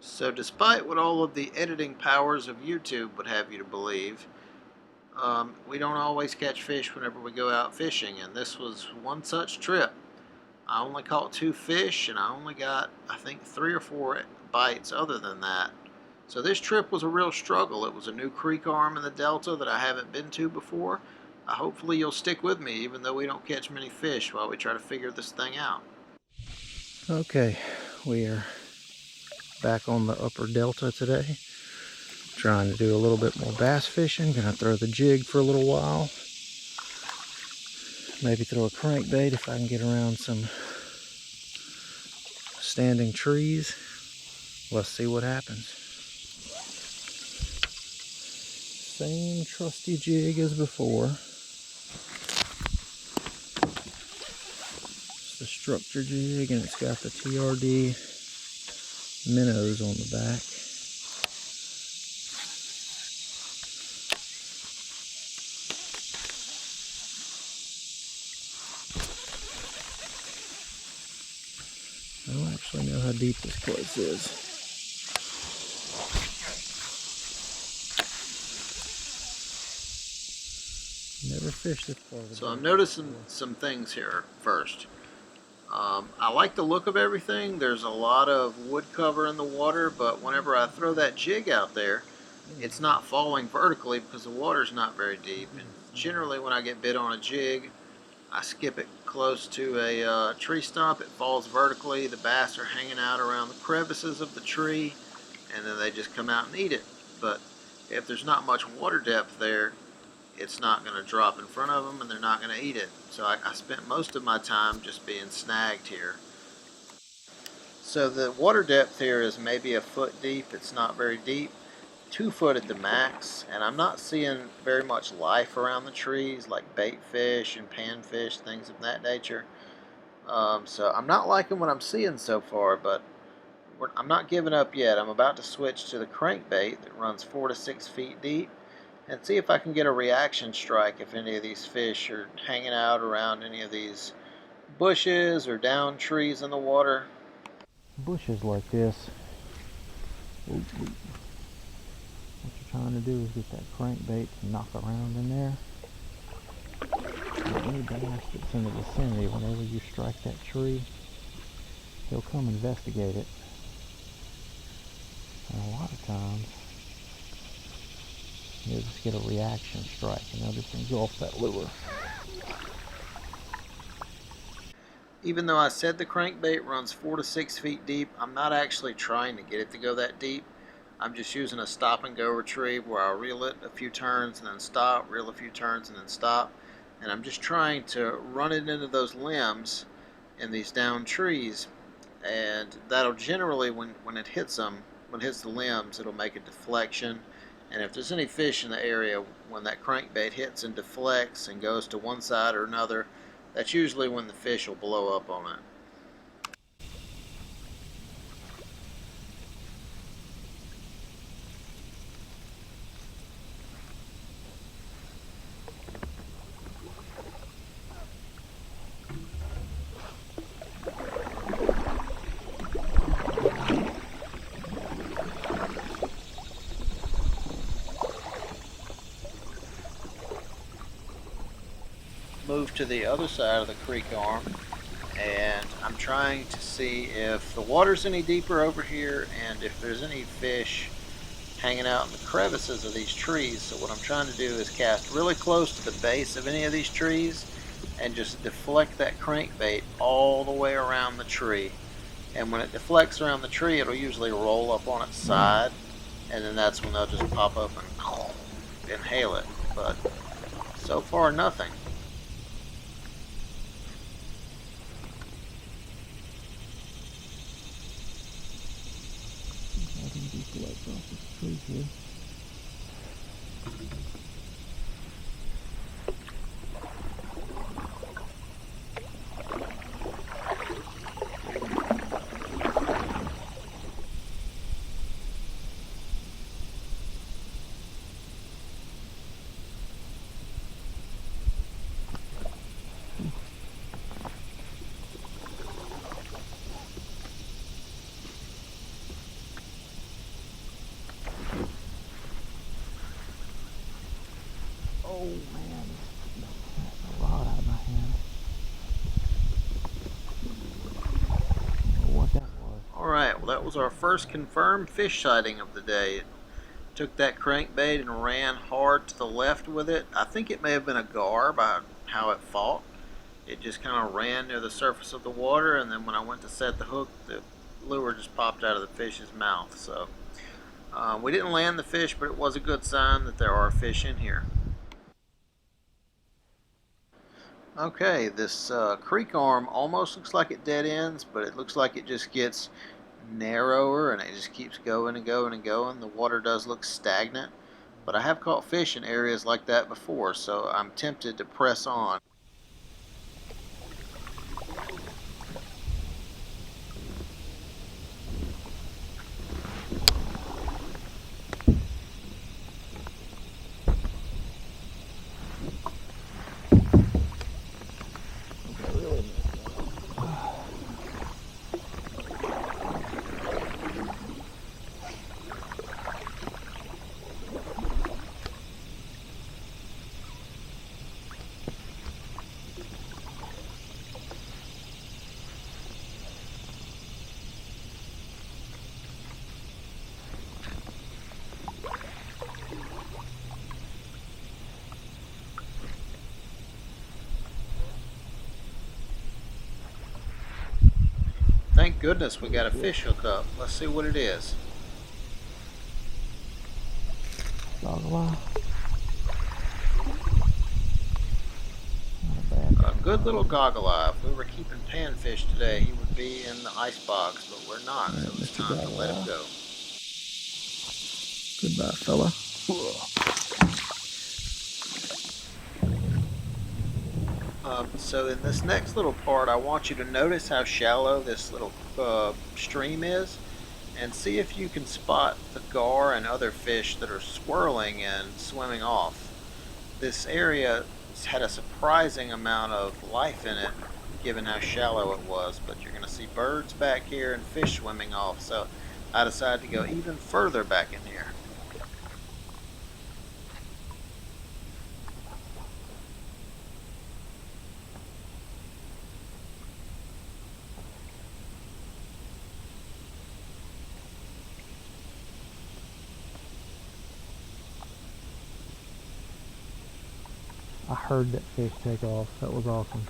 So despite what all of the editing powers of YouTube would have you to believe, we don't always catch fish whenever we go out fishing, and this was one such trip. I only caught 2 fish, and I only got, I think, 3 or 4 bites other than that. So this trip was a real struggle. It was a new creek arm in the Delta that I haven't been to before. Hopefully you'll stick with me, even though we don't catch many fish, while we try to figure this thing out. Okay, we are back on the upper Delta today, trying to do a little bit more bass fishing. Gonna throw the jig for a little while, maybe throw a crankbait if I can get around some standing trees. Let's see what happens. Same trusty jig as before. It's the structure jig, and it's got the TRD minnows on the back. I don't actually know how deep this place is. Never fished this part of the So I'm noticing some things here first. I like the look of everything. There's a lot of wood cover in the water, but whenever I throw that jig out there, it's not falling vertically because the water's not very deep. And generally when I get bit on a jig, I skip it close to a tree stump. It falls vertically. The bass are hanging out around the crevices of the tree, and then they just come out and eat it. But if there's not much water depth there, it's not going to drop in front of them, and they're not going to eat it. So I spent most of my time just being snagged here. So the water depth here is maybe a foot deep. It's not very deep. 2 foot at the max, and I'm not seeing very much life around the trees, like bait fish and panfish, things of that nature. So I'm not liking what I'm seeing so far, but I'm not giving up yet. I'm about to switch to the crankbait that runs 4 to 6 feet deep, and see if I can get a reaction strike if any of these fish are hanging out around any of these bushes or down trees in the water. Bushes like this, what you're trying to do is get that crankbait to knock around in there. And any bass that's in the vicinity, whenever you strike that tree, they'll come investigate it. And a lot of times, you'll just get a reaction strike and they'll just engulf that lure. Even though I said the crankbait runs 4 to 6 feet deep, I'm not actually trying to get it to go that deep. I'm just using a stop and go retrieve where I'll reel it a few turns and then stop, reel a few turns and then stop. And I'm just trying to run it into those limbs in these down trees. And that'll generally, when it hits them, when it hits the limbs, it'll make a deflection. And if there's any fish in the area, when that crankbait hits and deflects and goes to one side or another, that's usually when the fish will blow up on it. Move to the other side of the creek arm, and I'm trying to see if the water's any deeper over here and if there's any fish hanging out in the crevices of these trees. So what I'm trying to do is cast really close to the base of any of these trees and just deflect that crankbait all the way around the tree. And when it deflects around the tree, it'll usually roll up on its side, and then that's when they'll just pop up and inhale it. But so far, nothing. Off this tree here. Oh man, that's a rod out of my hand. I don't know what that was. Alright, well that was our first confirmed fish sighting of the day. Took that crankbait and ran hard to the left with it. I think it may have been a gar by how it fought. It just kind of ran near the surface of the water, and then when I went to set the hook, the lure just popped out of the fish's mouth. So we didn't land the fish, but it was a good sign that there are fish in here. Okay, this creek arm almost looks like it dead ends, but it looks like it just gets narrower and it just keeps going and going and going. The water does look stagnant, but I have caught fish in areas like that before, so I'm tempted to press on. Thank goodness we got a fish hook up. Let's see what it is. Goggle-eye. A good little goggle eye. If we were keeping panfish today, he would be in the ice box, but we're not, so it's time to let him go. Goodbye, fella. So in this next little part, I want you to notice how shallow this little stream is, and see if you can spot the gar and other fish that are swirling and swimming off. This area had a surprising amount of life in it, given how shallow it was, but you're going to see birds back here and fish swimming off, so I decided to go even further back in here. I heard that fish take off. That was awesome.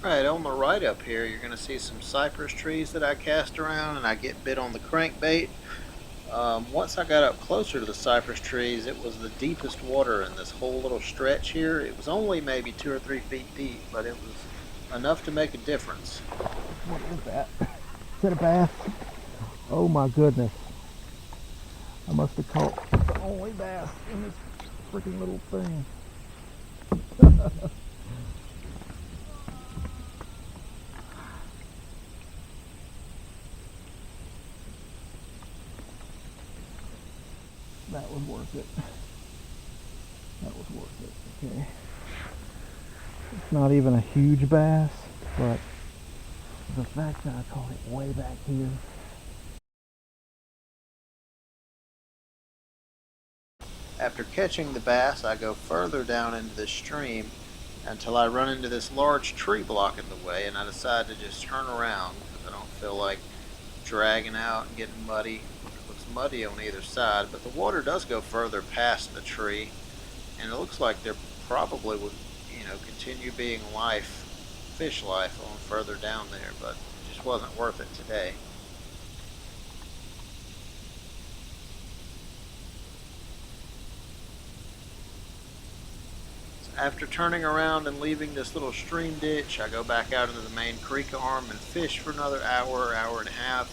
Alright, on the right up here, you're going to see some cypress trees that I cast around, and I get bit on the crankbait. Once I got up closer to the cypress trees, it was the deepest water in this whole little stretch here. It was only maybe 2 or 3 feet deep, but it was enough to make a difference. What is that? Is that a bass? Oh my goodness. I must have caught the only bass in this freaking little thing. That was worth it. That was worth it. Okay. It's not even a huge bass, but the fact that I caught it way back here. After catching the bass, I go further down into this stream until I run into this large tree block in the way, and I decide to just turn around because I don't feel like dragging out and getting muddy. It looks muddy on either side, but the water does go further past the tree, and it looks like there probably would, continue being fish life on further down there, but it just wasn't worth it today. After turning around and leaving this little stream ditch, I go back out into the main creek arm and fish for another hour, hour and a half,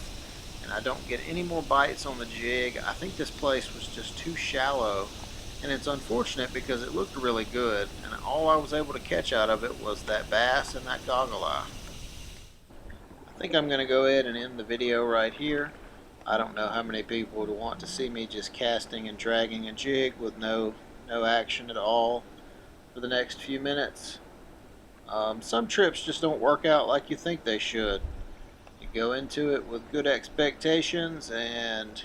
and I don't get any more bites on the jig. I think this place was just too shallow, and it's unfortunate because it looked really good, and all I was able to catch out of it was that bass and that goggle eye. think I'm going to go ahead and end the video right here. I don't know how many people would want to see me just casting and dragging a jig with no action at all for the next few minutes. Some trips just don't work out like you think they should. You go into it with good expectations and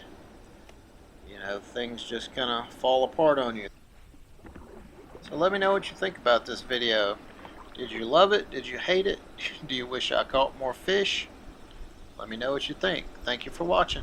things just kind of fall apart on you. So let me know what you think about this video. Did you love it? Did you hate it? Do you wish I caught more fish? Let me know what you think. Thank you for watching.